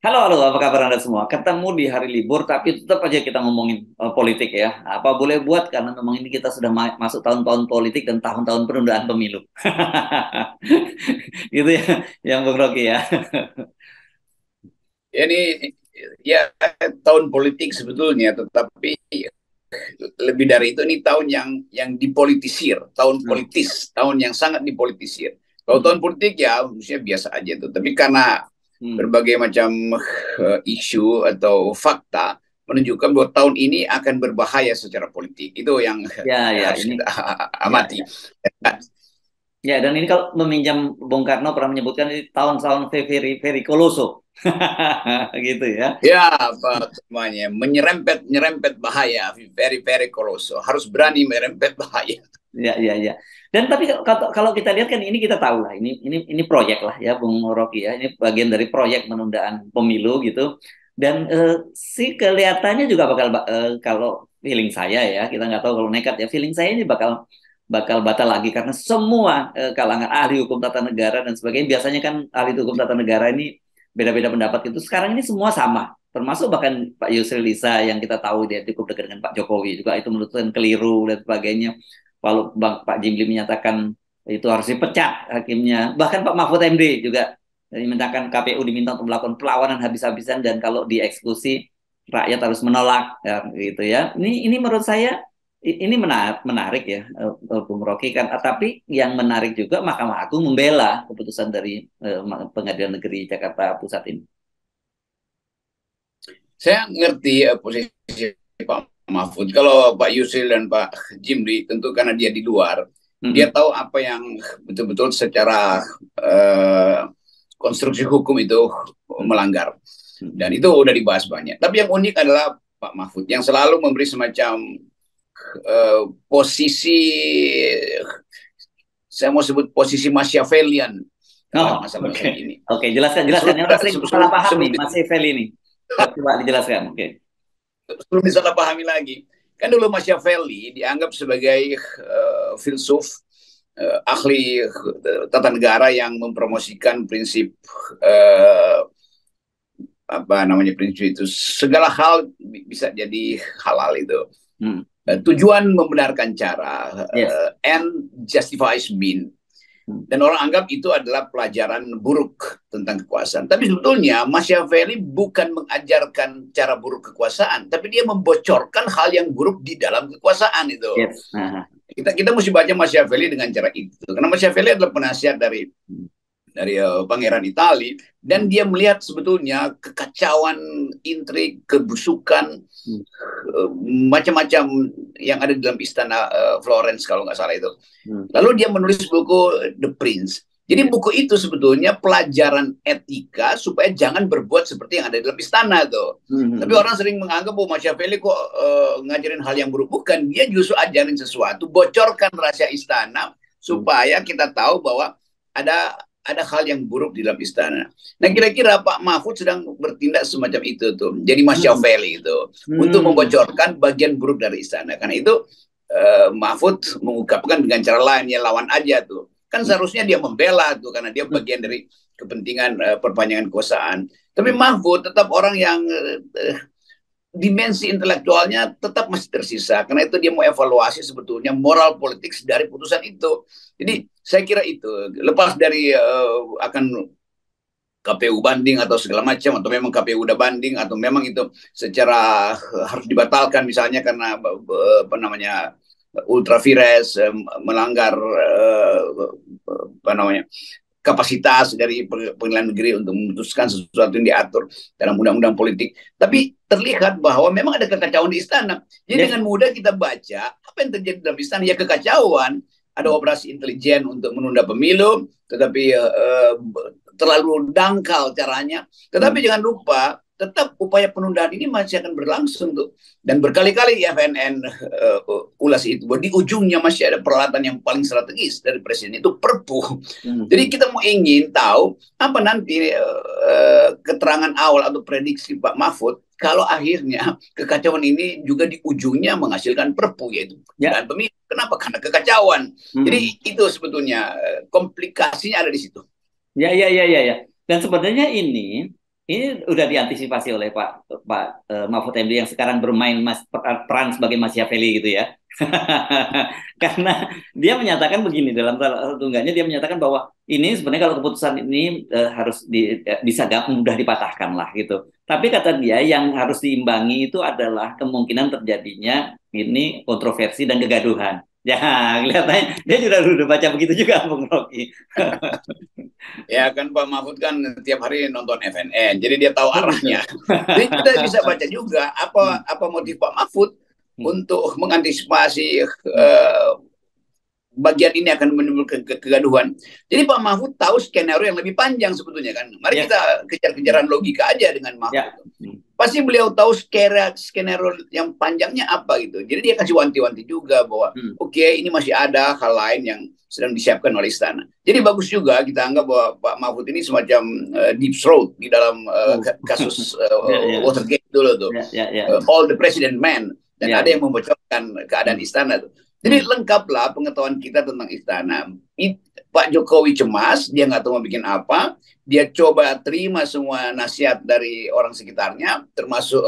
Halo, halo, apa kabar Anda semua? Ketemu di hari libur, tapi tetap aja kita ngomongin politik ya. Apa boleh buat, karena memang ini kita sudah masuk tahun-tahun politik dan tahun-tahun penundaan pemilu. Itu ya, yang Bung Rocky ya. Ini ya tahun politik sebetulnya, tetapi lebih dari itu ini tahun yang dipolitisir, tahun Hmm, politis, tahun yang sangat dipolitisir. Kalau hmm, tahun politik ya maksudnya biasa aja tuh, tapi karena hmm. berbagai macam isu atau fakta menunjukkan bahwa tahun ini akan berbahaya secara politik. Itu yang Ya, ya, harus kita ini. Ya, amati. ya. Ya, dan ini kalau meminjam Bung Karno pernah menyebutkan ini tahun-tahun very, very coloso. Gitu ya. Ya, apa namanya, menyerempet nyerempet bahaya, very very colossal. Harus berani merempet bahaya. Ya, ya, ya. Dan tapi kalau kita lihat kan ini kita tahu lah ini proyek lah ya Bung Rocky ya. Ini bagian dari proyek penundaan pemilu gitu. Dan si kelihatannya juga bakal kalau feeling saya ya, kita nggak tahu kalau nekat ya. Feeling saya ini bakal bakal batal lagi karena semua kalangan ahli hukum tata negara dan sebagainya, biasanya kan ahli hukum tata negara ini beda-beda pendapat gitu. Sekarang ini semua sama. Termasuk bahkan Pak Yusril Iza yang kita tahu dia cukup dekat dengan Pak Jokowi juga itu menurutkan keliru dan sebagainya. Kalau Pak Jimli menyatakan itu harus dipecat hakimnya, bahkan Pak Mahfud MD juga dimintakan KPU diminta untuk melakukan perlawanan habis-habisan dan kalau dieksekusi rakyat harus menolak ya, gitu ya. Ini menurut saya ini menarik ya, Bung Rocky kan. Tapi yang menarik juga Mahkamah Agung membela keputusan dari Pengadilan Negeri Jakarta Pusat ini. Saya ngerti posisi Pak Mahfud. Kalau Pak Yusril dan Pak Jimli tentu karena dia di luar, dia Mm-mm. tahu apa yang betul-betul secara uh, konstruksi hukum itu melanggar. Dan itu udah dibahas banyak. Tapi yang unik adalah Pak Mahfud yang selalu memberi semacam posisi, saya mau sebut posisi Machiavellian dalam Oh, masalah-masalah oke. ini. Oke, jelaskan, Ya, jelaskan. sebelum, Ini orang sering salah sebelum, paham sebelum nih, Mas Evel ini. Coba dijelaskan. Oke. belum disalah pahami lagi. Kan dulu Machiavelli dianggap sebagai filsuf, ahli tata negara yang mempromosikan prinsip uh, apa namanya, prinsip itu segala hal bisa jadi halal itu. Hmm. Tujuan membenarkan cara, Yes. end justifies mean. Hmm. Dan orang anggap itu adalah pelajaran buruk tentang kekuasaan. Tapi sebetulnya Machiavelli bukan mengajarkan cara buruk kekuasaan, tapi dia membocorkan hal yang buruk di dalam kekuasaan itu. Yes. Nah. Kita mesti baca Machiavelli dengan cara itu. Karena Machiavelli adalah penasihat Hmm. dari Pangeran Itali, dan Hmm. dia melihat sebetulnya kekacauan, intrik, kebusukan, Hmm. macam-macam yang ada di dalam istana Florence kalau nggak salah itu. Hmm. Lalu dia menulis buku The Prince. Jadi Yes. buku itu sebetulnya pelajaran etika supaya jangan berbuat seperti yang ada di dalam istana tuh. Hmm. Tapi Hmm. orang sering menganggap bahwa Machiavelli kok ngajarin hal yang buruk. Bukan, dia justru ajarin sesuatu, bocorkan rahasia istana Hmm. supaya kita tahu bahwa ada hal yang buruk di dalam istana. Nah, kira-kira Pak Mahfud sedang bertindak semacam itu tuh. Jadi Hmm. Machiavelli itu untuk Hmm. membocorkan bagian buruk dari istana. Karena itu Mahfud mengungkapkan dengan cara lain, ya lawan aja tuh. Kan seharusnya dia membela tuh karena dia Hmm. bagian dari kepentingan perpanjangan kekuasaan. Tapi Hmm. Mahfud tetap orang yang dimensi intelektualnya tetap masih tersisa. Karena itu dia mau evaluasi sebetulnya moral politik dari putusan itu. Hmm. Jadi saya kira itu lepas dari akan KPU banding atau segala macam, atau memang KPU udah banding, atau memang itu secara harus dibatalkan misalnya karena apa namanya ultra vires, melanggar apa namanya kapasitas dari pengadilan negeri untuk memutuskan sesuatu yang diatur dalam undang-undang politik. Tapi terlihat bahwa memang ada kekacauan di istana. Jadi Yes. dengan mudah kita baca apa yang terjadi dalam istana, ya kekacauan. Ada Hmm. operasi intelijen untuk menunda pemilu, tetapi terlalu dangkal caranya. Tetapi Hmm. jangan lupa, tetap upaya penundaan ini masih akan berlangsung tuh. Dan berkali-kali FNN ulas itu, bahwa di ujungnya masih ada peralatan yang paling strategis dari presiden, itu Perpu. Jadi Hmm. kita mau ingin tahu apa nanti keterangan awal atau prediksi Pak Mahfud kalau akhirnya kekacauan ini juga di ujungnya menghasilkan Perpu, yaitu Ya. penundaan pemilu. Kenapa? Karena kekacauan. Hmm. Jadi itu sebetulnya komplikasinya ada di situ. Ya, ya, ya, ya, ya. Dan sebenarnya ini ini udah diantisipasi oleh Pak Mahfud MD yang sekarang bermain peran sebagai Machiavelli gitu ya. Karena dia menyatakan begini dalam salah satu unggahnya, dia menyatakan bahwa ini sebenarnya kalau keputusan ini harus bisa gak mudah dipatahkan lah gitu. Tapi kata dia yang harus diimbangi itu adalah kemungkinan terjadinya ini kontroversi dan kegaduhan. Ya, kelihatannya dia juga udah baca begitu juga, Bung Rocky. Ya kan Pak Mahfud kan tiap hari nonton FNN, jadi dia tahu Oh gitu. arahnya. Jadi kita bisa baca juga apa motif Pak Mahfud untuk mengantisipasi bagian ini akan menimbulkan kegaduhan. Jadi Pak Mahfud tahu skenario yang lebih panjang sebetulnya kan. Mari Ya, kita kejar-kejaran logika aja dengan Mahfud. ya. Pasti beliau tahu skenario yang panjangnya apa gitu. Jadi dia kasih wanti-wanti juga bahwa oke, ini masih ada hal lain yang sedang disiapkan oleh istana. Jadi bagus juga kita anggap bahwa Pak Mahfud ini semacam deep throat di dalam kasus Ya, ya. Watergate dulu tuh. Ya, ya, ya. All the President Man. Dan Ya, ada ya. yang membocorkan keadaan istana tuh. Jadi lengkaplah pengetahuan kita tentang istana. Pak Jokowi cemas, dia nggak tahu mau bikin apa. Dia coba terima semua nasihat dari orang sekitarnya, termasuk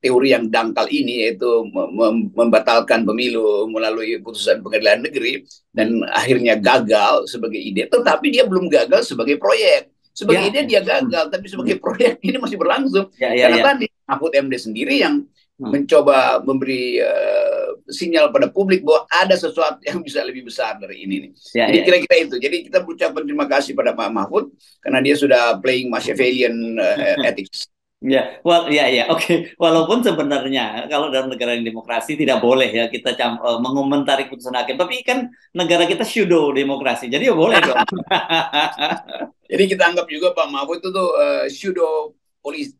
teori yang dangkal ini, yaitu membatalkan pemilu melalui putusan pengadilan negeri, dan akhirnya gagal sebagai ide. Tetapi dia belum gagal sebagai proyek. Sebagai ide dia gagal, tapi sebagai proyek ini masih berlangsung. Karena tadi Mahfud MD sendiri yang mencoba memberi sinyal pada publik bahwa ada sesuatu yang bisa lebih besar dari ini nih. Jadi kira-kira itu. Jadi kita berucapkan terima kasih pada Pak Mahfud karena dia sudah playing Machiavellian ethics. Ya, oke. Walaupun sebenarnya kalau dalam negara yang demokrasi tidak boleh ya kita mengomentari putusan hakim. Tapi kan negara kita pseudo demokrasi, jadi ya boleh dong. Jadi kita anggap juga Pak Mahfud itu tuh pseudo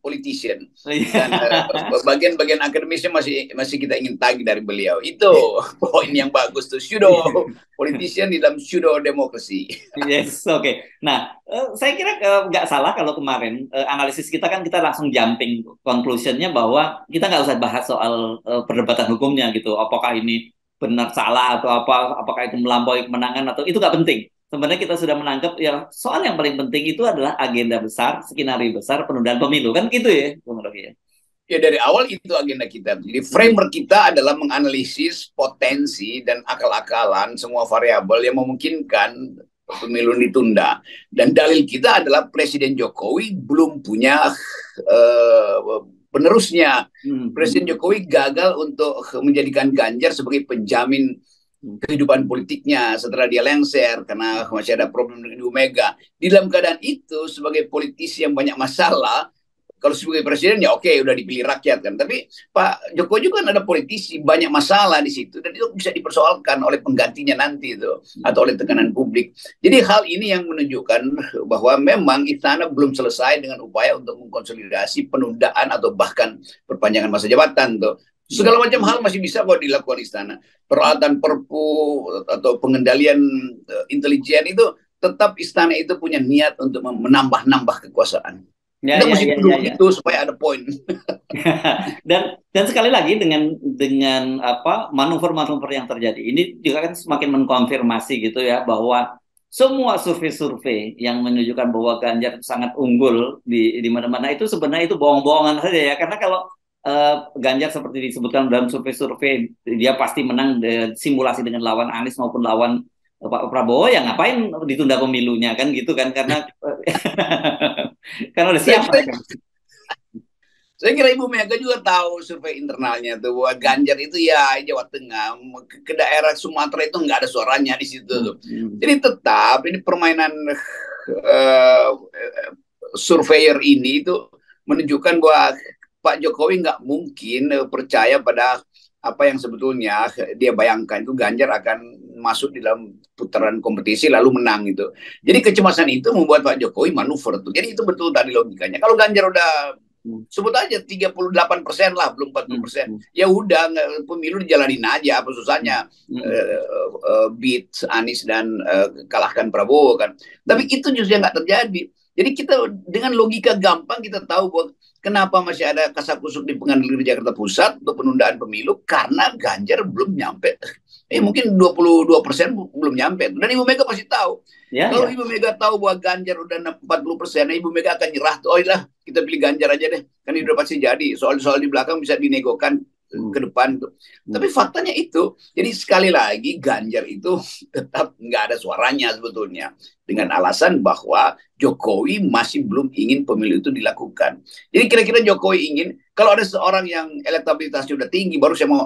politician, dan bagian-bagian akademisnya masih kita ingin tagih dari beliau. Itu poin yang bagus tuh, pseudo politician di dalam pseudo demokrasi. Yes, oke. Nah, saya kira nggak salah kalau kemarin analisis kita kan kita langsung jumping conclusionnya bahwa kita nggak usah bahas soal perdebatan hukumnya gitu. Apakah ini benar salah atau apakah itu melampaui kemenangan atau itu nggak penting. Sebenarnya kita sudah menangkap ya soal yang paling penting itu adalah agenda besar, skenario besar penundaan pemilu kan gitu ya, Bung Rocky ya. Ya dari awal itu agenda kita. Jadi framework kita adalah menganalisis potensi dan akal-akalan semua variabel yang memungkinkan pemilu ditunda. Dan dalil kita adalah Presiden Jokowi belum punya penerusnya. Presiden Jokowi gagal untuk menjadikan Ganjar sebagai penjamin kehidupan politiknya setelah dia lengser karena masih ada problem dengan Ibu Mega. Di dalam keadaan itu sebagai politisi yang banyak masalah, kalau sebagai presiden ya oke, udah dipilih rakyat kan. Tapi Pak Jokowi juga kan ada politisi banyak masalah di situ dan itu bisa dipersoalkan oleh penggantinya nanti itu atau oleh tekanan publik. Jadi hal ini yang menunjukkan bahwa memang istana belum selesai dengan upaya untuk mengkonsolidasi penundaan atau bahkan perpanjangan masa jabatan tuh. Segala macam hal masih bisa kok dilakukan istana. Peralatan perpu atau pengendalian intelijen itu tetap istana itu punya niat untuk menambah-nambah kekuasaan. Kita mesti duduk itu supaya ada poin. dan sekali lagi dengan apa manuver-manuver yang terjadi ini juga kan semakin mengkonfirmasi gitu ya bahwa semua survei-survei yang menunjukkan bahwa Ganjar sangat unggul di mana-mana itu sebenarnya itu bohong-bohongan saja ya, karena kalau Ganjar seperti disebutkan dalam survei-survei dia pasti menang simulasi dengan lawan Anies maupun lawan Pak Prabowo, ya ngapain ditunda pemilunya kan gitu kan, karena karena udah siap. Saya kira Ibu Mega juga tahu survei internalnya tuh bahwa Ganjar itu ya Jawa Tengah ke daerah Sumatera itu nggak ada suaranya di situ tuh. Jadi tetap ini permainan surveyor ini itu menunjukkan bahwa Pak Jokowi nggak mungkin percaya pada apa yang sebetulnya dia bayangkan itu Ganjar akan masuk di dalam putaran kompetisi lalu menang gitu. Jadi kecemasan itu membuat Pak Jokowi manuver tuh. Jadi itu betul tadi logikanya. Kalau Ganjar udah sebut aja 38% lah, belum 40%. Ya udah pemilu dijalanin aja, apa susahnya beat Anies dan kalahkan Prabowo kan. Tapi itu justru nggak terjadi. Jadi kita dengan logika gampang kita tahu bahwa kenapa masih ada kasakusuk di Pengadilan Negeri Jakarta Pusat untuk penundaan pemilu, karena Ganjar belum nyampe Mungkin 22% belum nyampe. Dan Ibu Mega pasti tahu. Ya, Kalau ya. Ibu Mega tahu bahwa Ganjar udah 40%, Ibu Mega akan nyerah. Oh iya, kita pilih Ganjar aja deh. Kan itu udah pasti jadi. Soal-soal di belakang bisa dinegokan ke Hmm. depan tuh. Hmm. Tapi faktanya itu, jadi sekali lagi Ganjar itu tetap nggak ada suaranya sebetulnya. Dengan alasan bahwa Jokowi masih belum ingin pemilu itu dilakukan. Jadi kira-kira Jokowi ingin, kalau ada seorang yang elektabilitasnya udah tinggi, baru saya mau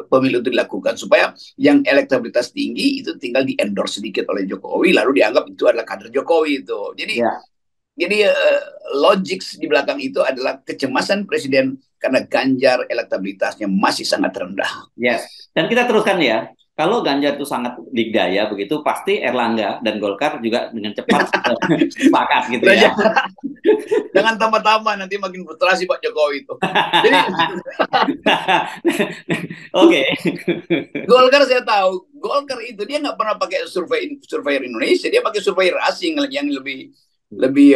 pemilu itu dilakukan supaya yang elektabilitas tinggi itu tinggal di endorse sedikit oleh Jokowi lalu dianggap itu adalah kader Jokowi itu. Ya. Jadi logik di belakang itu adalah kecemasan presiden karena Ganjar elektabilitasnya masih sangat rendah. Yes. Dan kita teruskan ya. Kalau Ganjar itu sangat digdaya begitu, pasti Erlangga dan Golkar juga dengan cepat sepakat gitu ya. Jangan tambah-tambah nanti makin frustrasi Pak Jokowi itu. Jadi Oke. Golkar saya tahu, Golkar itu dia nggak pernah pakai surveyor Indonesia, dia pakai surveyor asing yang lebih lebih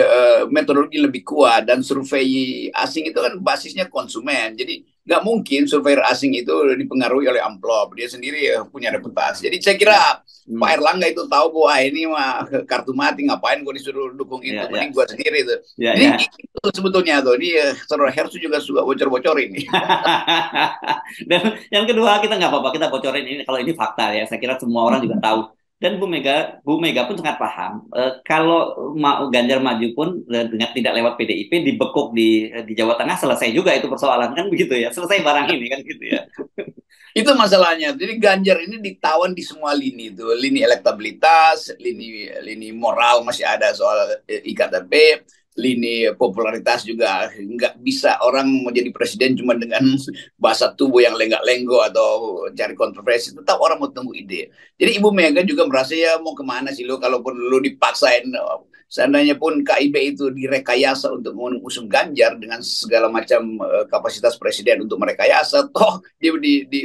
metodologi lebih kuat, dan survei asing itu kan basisnya konsumen. Jadi nggak mungkin surveyor asing itu dipengaruhi oleh amplop, dia sendiri punya reputasi. Jadi saya kira Pak Erlangga itu tahu bahwa ini mah kartu mati, ngapain gue disuruh dukung itu, Ya, mending ya. gue sendiri itu. Ya, Jadi ya. itu sebetulnya tuh, ini saudara Hersu juga suka bocor-bocor ini. Dan yang kedua, kita nggak apa-apa, kita bocorin ini kalau ini fakta ya. Saya kira semua orang juga tahu. Dan Bu Mega pun sangat paham. Kalau Ganjar maju pun dengan tidak lewat PDIP, dibekuk di Jawa Tengah, selesai juga itu persoalan kan begitu ya. Selesai barang ini kan gitu ya. Itu masalahnya. Jadi Ganjar ini ditawan di semua lini itu, lini elektabilitas, lini lini moral masih ada soal IKTP, lini popularitas juga nggak bisa orang mau jadi presiden cuma dengan bahasa tubuh yang lenggak-lenggo atau cari kontroversi. Tetap orang mau tunggu ide. Jadi Ibu Mega juga merasa ya mau kemana sih lo, kalaupun lo dipaksain, seandainya pun KIP itu direkayasa untuk mengusung Ganjar dengan segala macam kapasitas presiden untuk merekayasa, toh di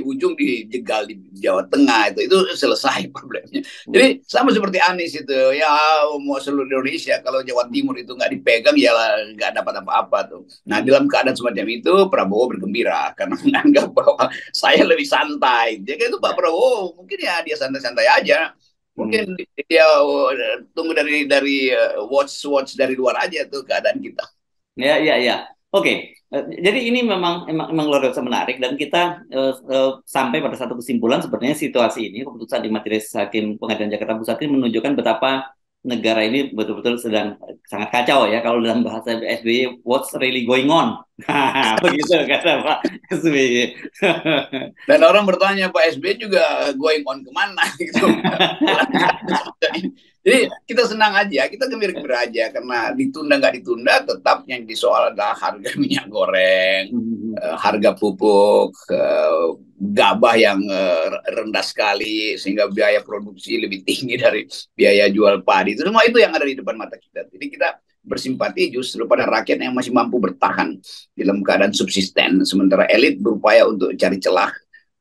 ujung dijegal di Jawa Tengah, itu selesai problemnya. Jadi sama seperti Anies itu, ya mau seluruh Indonesia, kalau Jawa Timur itu nggak dipegang ya nggak dapat apa-apa tuh. Nah dalam keadaan semacam itu Prabowo bergembira karena menganggap bahwa saya lebih santai. Jadi itu Pak Prabowo mungkin ya dia santai-santai aja. Mungkin dia tunggu dari watch dari luar aja tuh keadaan kita. Ya, ya, ya. Oke. Jadi ini memang luar biasa menarik dan kita sampai pada satu kesimpulan sebenarnya situasi ini keputusan di Majelis Hakim Pengadilan Jakarta Pusat ini menunjukkan betapa negara ini betul-betul sedang sangat kacau ya, kalau dalam bahasa SBY, what's really going on. Begitu kata Pak SBY. Dan orang bertanya Pak SBY juga going on kemana gitu. Jadi kita senang aja, kita gembira-gembira aja karena ditunda nggak ditunda tetap yang disoal adalah harga minyak goreng, harga pupuk, gabah yang rendah sekali sehingga biaya produksi lebih tinggi dari biaya jual padi. Itu semua itu yang ada di depan mata kita. Jadi kita bersimpati justru pada rakyat yang masih mampu bertahan dalam keadaan subsisten, sementara elit berupaya untuk cari celah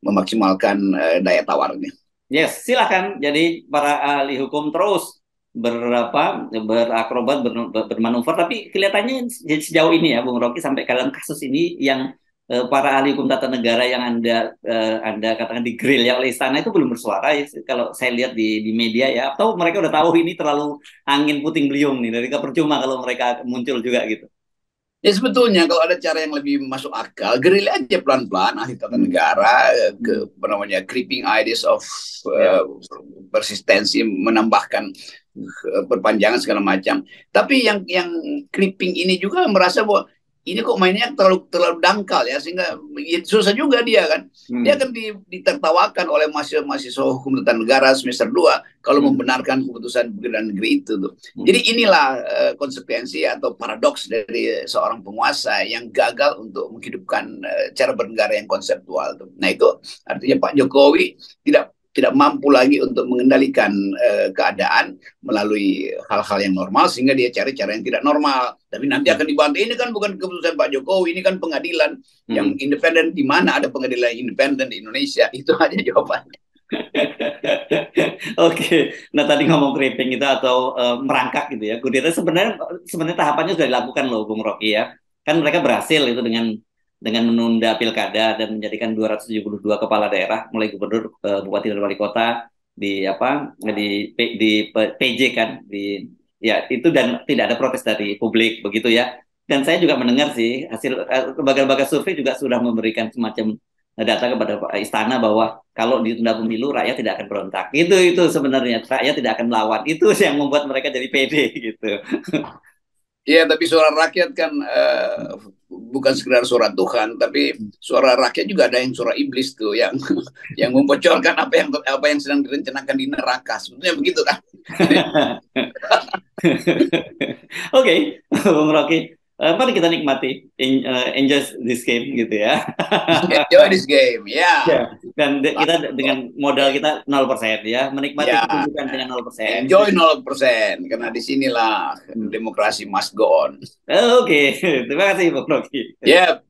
memaksimalkan daya tawarnya. Yes, silakan. Jadi para ahli hukum terus berakrobat, bermanuver. Tapi kelihatannya sejauh ini ya, Bung Rocky, sampai dalam kasus ini yang para ahli hukum tata negara yang anda katakan di grill ya oleh istana itu belum bersuara ya, kalau saya lihat di media ya. Atau mereka udah tahu ini terlalu angin puting beliung nih, dari percuma kalau mereka muncul juga gitu. Ya sebetulnya kalau ada cara yang lebih masuk akal, gerilya aja pelan-pelan ahli tata negara ke apa namanya creeping ideas of persistensi, menambahkan perpanjangan segala macam. Tapi yang creeping ini juga merasa bahwa ini kok mainnya terlalu dangkal ya, sehingga ya, susah juga dia kan. Dia akan ditertawakan oleh mahasiswa hukum tata negara semester 2 kalau membenarkan keputusan pengadilan negeri itu tuh. Jadi inilah konsekuensi atau paradoks dari seorang penguasa yang gagal untuk menghidupkan cara bernegara yang konseptual tuh. Nah itu artinya Pak Jokowi tidak mampu lagi untuk mengendalikan keadaan melalui hal-hal yang normal, sehingga dia cari cara yang tidak normal. Tapi nanti akan dibantu, ini kan bukan keputusan Pak Jokowi, ini kan pengadilan yang independen. Di mana ada pengadilan independen di Indonesia? Itu aja jawabannya. Oke, nah tadi ngomong creeping itu atau merangkak gitu ya, kudeta sebenarnya tahapannya sudah dilakukan loh, Bung Rocky ya. Kan mereka berhasil itu dengan dengan menunda pilkada dan menjadikan 272 kepala daerah mulai gubernur, bupati dan wali kota di apa di PJ kan di ya itu, dan tidak ada protes dari publik begitu ya. Dan saya juga mendengar sih hasil lembaga-lembaga survei juga sudah memberikan semacam data kepada istana bahwa kalau ditunda pemilu rakyat tidak akan berontak. Itu sebenarnya rakyat tidak akan melawan. Itu yang membuat mereka jadi pede gitu. Iya, tapi suara rakyat kan bukan sekedar suara Tuhan, tapi suara rakyat juga ada yang suara iblis tuh yang yang membocorkan apa yang sedang direncanakan di neraka. Sebetulnya begitu kan? Oke, Bung Rocky. Mari kita nikmati, enjoy this game gitu ya. Enjoy this game, ya. Ya, dan kita dengan modal kita 0% ya, menikmati Ya, pertunjukan dengan 0%. enjoy 0%, karena disinilah Hmm. demokrasi must go on. Oke, terima kasih Bung Rocky. Ya.